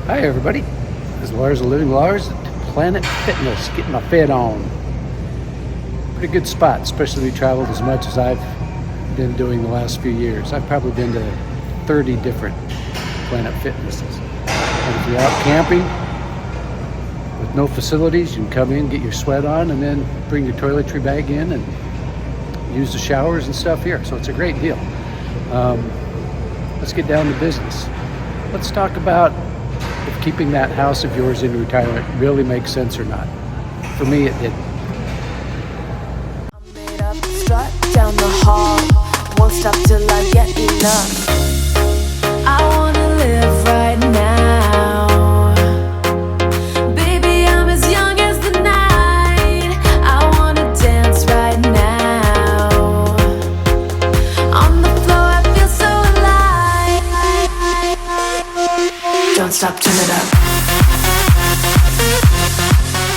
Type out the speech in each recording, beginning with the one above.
Hi everybody, this is Lars of Living Lars at Planet Fitness, getting my fit on. Pretty good spot, especially if you traveled as much as I've been doing the last few years. I've probably been to 30 different Planet Fitnesses. And if you're out camping with no facilities, you can come in, get your sweat on, and then bring your toiletry bag in and use the showers and stuff here. So it's a great deal. Let's get down to business. Let's talk about if keeping that house of yours in retirement really makes sense or not. For me, it didn't. I'm made up, strut down the hall, won't stop till I get enough. I wanna live right now. Baby, I'm as young as the night. I wanna dance right now. On the floor, I feel so alive. Don't stop, turn it up.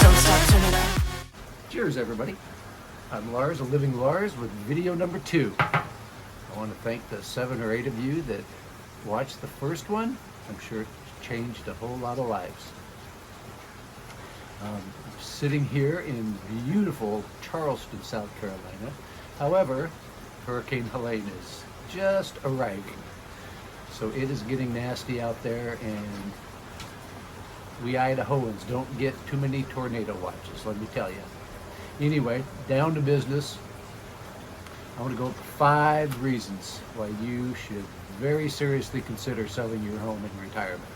Don't stop, turn it up. Cheers, everybody. I'm Lars of Living Lars with video number 2. I want to thank the 7 or 8 of you that watched the first one. I'm sure it changed a whole lot of lives. I'm sitting here in beautiful Charleston, South Carolina. However, Hurricane Helene is just arriving. So it is getting nasty out there, and we Idahoans don't get too many tornado watches, let me tell you. Anyway, down to business. I want to go over 5 reasons why you should very seriously consider selling your home in retirement.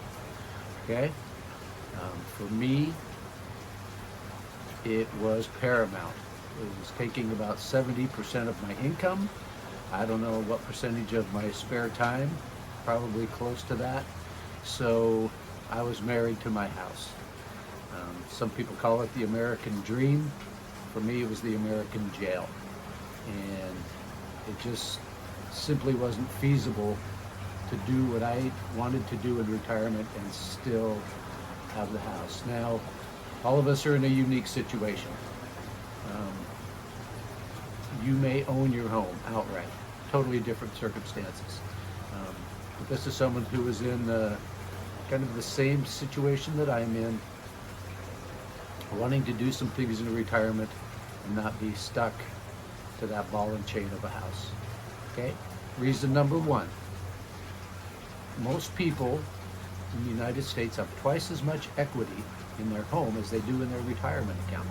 Okay? For me, it was paramount. It was taking about 70% of my income. I don't know what percentage of my spare time, probably close to that. So I was married to my house. Some people call it the American dream. For me, it was the American jail. And it just simply wasn't feasible to do what I wanted to do in retirement and still have the house. Now, all of us are in a unique situation. You may own your home outright, totally different circumstances. But this is someone who is in kind of the same situation that I'm in, wanting to do some things in retirement and not be stuck to that ball and chain of a house. Okay? Reason number 1. Most people in the United States have twice as much equity in their home as they do in their retirement account.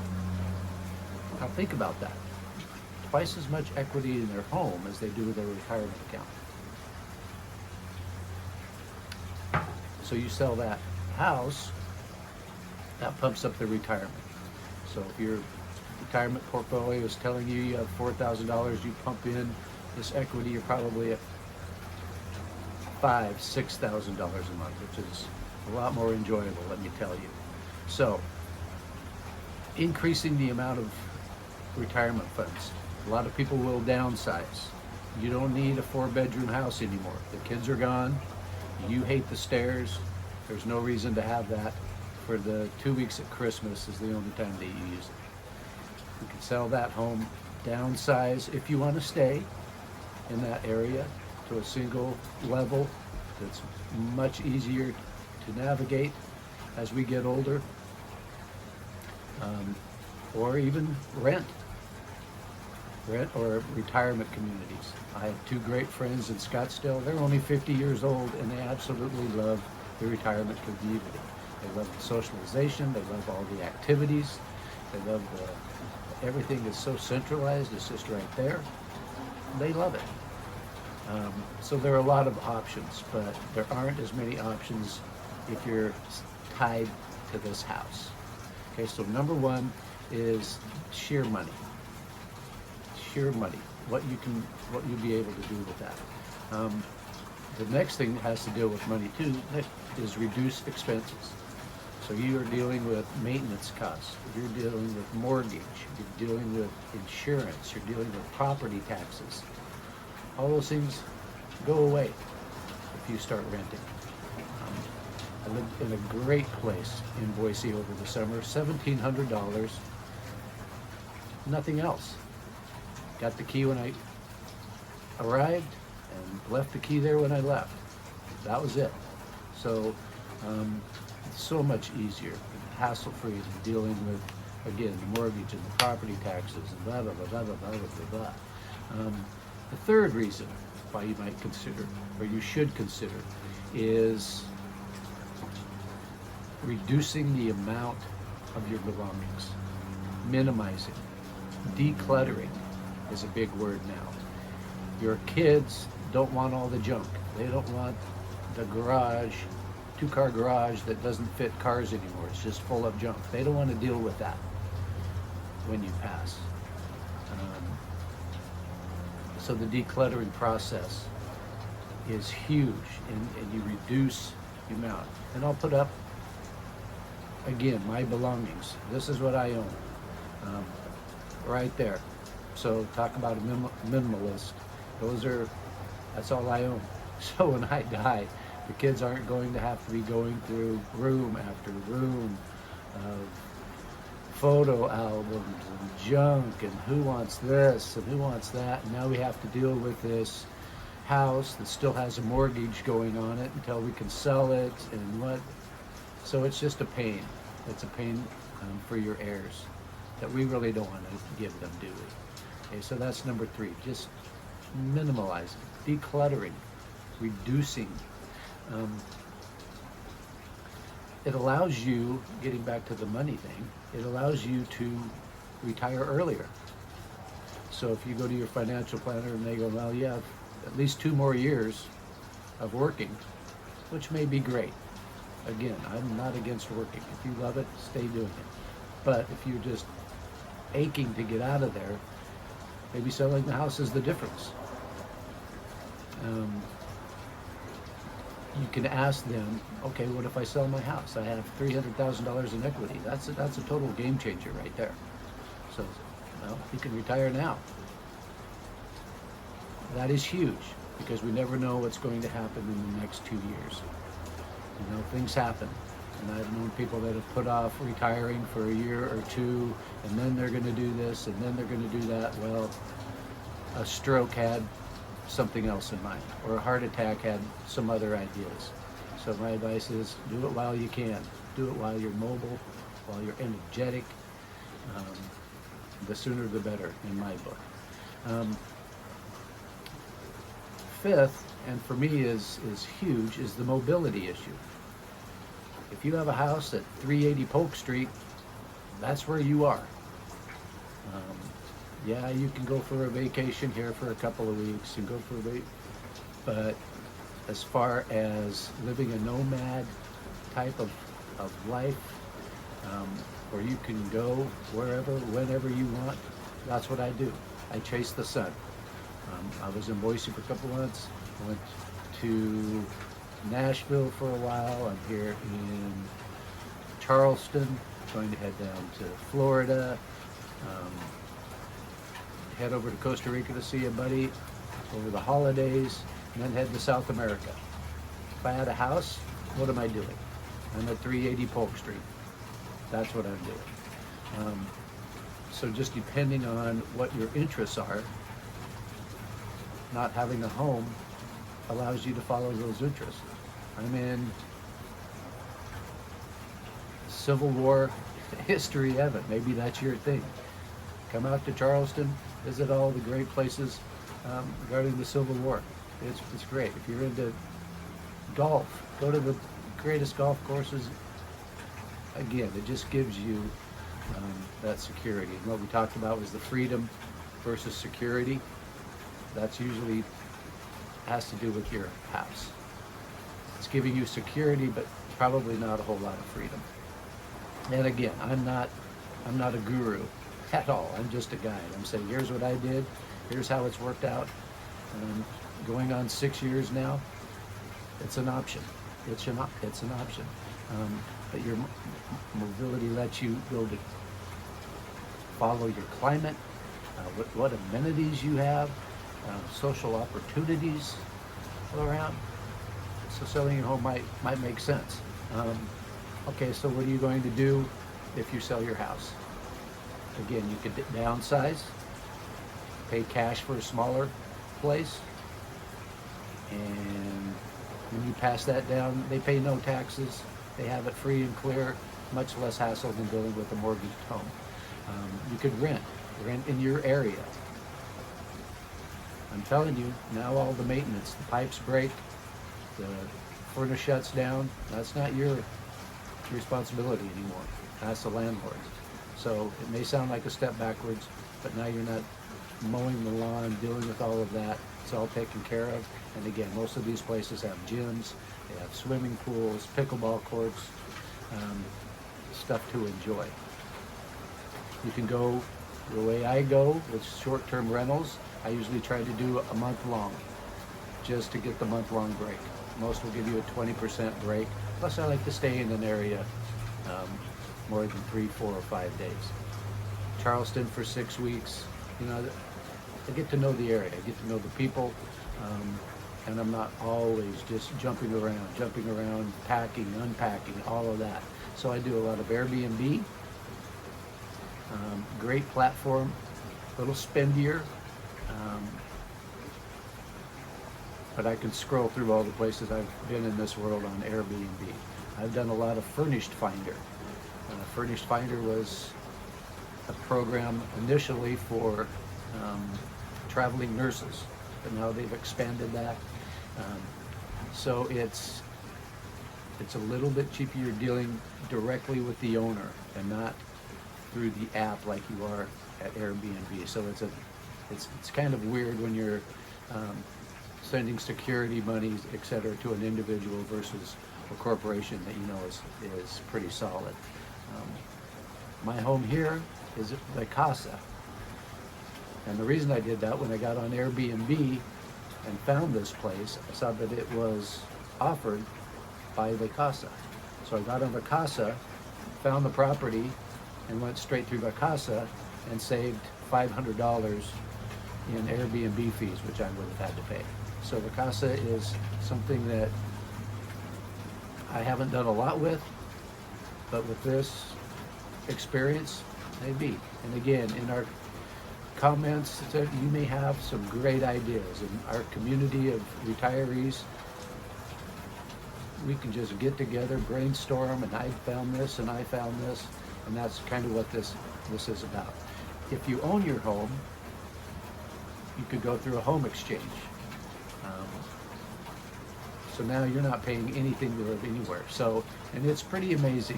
Now think about that. Twice as much equity in their home as they do in their retirement account. So you sell that house, that pumps up the retirement. So if your retirement portfolio is telling you you have $4,000, you pump in this equity, you're probably at $5,000, $6,000 a month, which is a lot more enjoyable, let me tell you. So increasing the amount of retirement funds. A lot of people will downsize. You don't need a 4-bedroom house anymore. The kids are gone. You hate the stairs. There's no reason to have that. For the 2 weeks at Christmas is the only time that you use it. You can sell that home, downsize if you want to stay in that area to a single level that's much easier to navigate as we get older, or even rent or retirement communities. I have 2 great friends in Scottsdale. They're only 50 years old and they absolutely love the retirement community. They love the socialization, they love all the activities, they love everything is so centralized, it's just right there. They love it. So there are a lot of options, but there aren't as many options if you're tied to this house. Okay, so number 1 is sheer money. Sheer money, what you'll be able to do with that. The next thing that has to deal with money too is reduce expenses. So you are dealing with maintenance costs, you're dealing with mortgage, you're dealing with insurance, you're dealing with property taxes. All those things go away if you start renting. I lived in a great place in Boise over the summer, $1,700, nothing else. Got the key when I arrived and left the key there when I left. That was it. So It's so much easier, hassle-free than dealing with, again, the mortgage and the property taxes and blah, blah, blah, blah, blah, blah, blah, blah. The third reason why you might consider, or you should consider, is reducing the amount of your belongings, minimizing, decluttering is a big word now. Your kids don't want all the junk. They don't want the garage, two-car garage that doesn't fit cars anymore. It's just full of junk. They don't want to deal with that when you pass. So the decluttering process is huge, and you reduce the amount. And I'll put up, again, my belongings. This is what I own, right there. So talk about a minimalist. That's all I own. So when I die, the kids aren't going to have to be going through room after room of photo albums and junk and who wants this and who wants that. And now we have to deal with this house that still has a mortgage going on it until we can sell it and what. So it's just a pain. It's a pain for your heirs that we really don't want to give them, do we? Okay, so that's number 3. Just minimalizing, decluttering, reducing. It allows you, getting back to the money thing, it allows you to retire earlier. So if you go to your financial planner and they go, well, you have at least 2 more years of working, which may be great. Again, I'm not against working. If you love it, stay doing it. But if you're just aching to get out of there, maybe selling the house is the difference. You can ask them, okay, what if I sell my house? I have $300,000 in equity. That's a total game changer right there. So, well, you can retire now. That is huge because we never know what's going to happen in the next 2 years. You know, things happen. And I've known people that have put off retiring for a year or 2, and then they're going to do this, and then they're going to do that. Well, a stroke had something else in mind, or a heart attack had some other ideas. So my advice is do it while you can. Do it while you're mobile, while you're energetic. The sooner the better, in my book. Fifth, and for me is huge, is the mobility issue. If you have a house at 380 Polk Street, that's where you are. Yeah, you can go for a vacation here for a couple of weeks and go for a week, but as far as living a nomad type of life, where you can go wherever, whenever you want, that's what I do. I chase the sun. I was in Boise for a couple of months, went to Nashville for a while. I'm here in Charleston, going to head down to Florida, head over to Costa Rica to see a buddy over the holidays, and then head to South America. If I had a house, what am I doing? I'm at 380 Polk Street. That's what I'm doing. So just depending on what your interests are, not having a home allows you to follow those interests. I'm in Civil War history heaven. Maybe that's your thing. Come out to Charleston, visit all the great places regarding the Civil War. It's great. If you're into golf, go to the greatest golf courses. Again, it just gives you that security. And what we talked about was the freedom versus security. That's usually has to do with your house. It's giving you security, but probably not a whole lot of freedom. And again, I'm not a guru at all. I'm just a guide. I'm saying, here's what I did. Here's how it's worked out. Going on 6 years now. It's an option. It's an option. But your mobility lets you go to follow your climate, what amenities you have, social opportunities all around. So selling your home might make sense. Okay, so what are you going to do if you sell your house? Again, you could downsize, pay cash for a smaller place, and when you pass that down, they pay no taxes. They have it free and clear, much less hassle than dealing with a mortgaged home. You could rent in your area. I'm telling you, now all the maintenance, the pipes break, the furnace shuts down, that's not your responsibility anymore. That's the landlord. So it may sound like a step backwards, but now you're not mowing the lawn, dealing with all of that. It's all taken care of. And again, most of these places have gyms, they have swimming pools, pickleball courts, stuff to enjoy. You can go the way I go with short-term rentals. I usually try to do a month long, just to get the month-long break. Most will give you a 20% break. Plus, I like to stay in an area more than 3, 4, or 5 days. Charleston for 6 weeks. You know, I get to know the area. I get to know the people, and I'm not always just jumping around, packing, unpacking, all of that. So I do a lot of Airbnb. Great platform, a little spendier. But I can scroll through all the places I've been in this world on Airbnb. I've done a lot of Furnished Finder. Furnished Finder was a program initially for traveling nurses, but now they've expanded that. So it's a little bit cheaper. You're dealing directly with the owner and not through the app like you are at Airbnb. So it's kind of weird when you're sending security monies, etc., to an individual versus a corporation that you know is pretty solid. My home here is La Casa, and the reason I did that, when I got on Airbnb and found this place, I saw that it was offered by La Casa. So I got on La Casa, found the property, and went straight through La Casa and saved $500 in Airbnb fees, which I would have had to pay. So La Casa is something that I haven't done a lot with, but with this experience, maybe. And again, in our comments, you may have some great ideas. In our community of retirees, we can just get together, brainstorm, and I found this and I found this, and that's kind of what this is about. If you own your home, you could go through a home exchange. So now you're not paying anything to live anywhere. So, and it's pretty amazing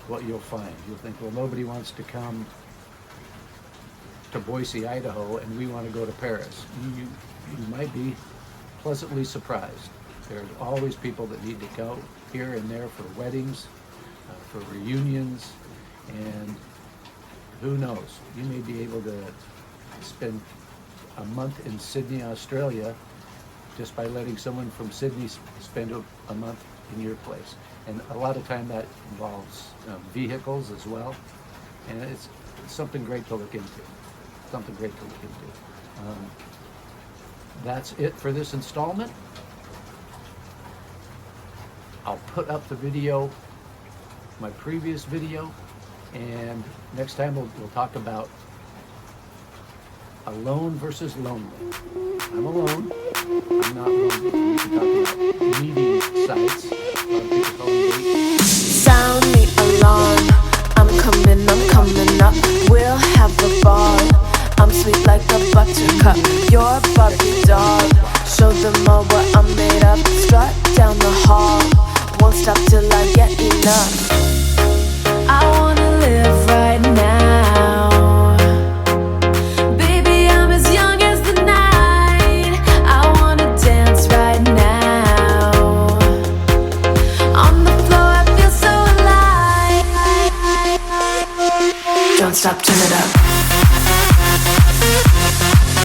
what you'll find. You'll think, well, nobody wants to come to Boise, Idaho, and we want to go to Paris. You might be pleasantly surprised. There's always people that need to go here and there for weddings, for reunions, and who knows, you may be able to spend a month in Sydney, Australia, just by letting someone from Sydney spend a month in your place. And a lot of time that involves vehicles as well. And it's something great to look into. Something great to look into. That's it for this installment. I'll put up the video, my previous video, and next time we'll talk about alone versus lonely. I'm alone. I'm not lonely. We can talk about meeting sites. A lot of people call them dates. Sound the alarm. I'm coming up. We'll have a ball. I'm sweet like a buttercup. You're a Barbie doll. Show them all what I'm made of. Strut down the hall. Won't stop till I get enough. I wanna live right now. Baby, I'm as young as the night. I wanna dance right now. On the floor, I feel so alive. Don't stop, turn it up.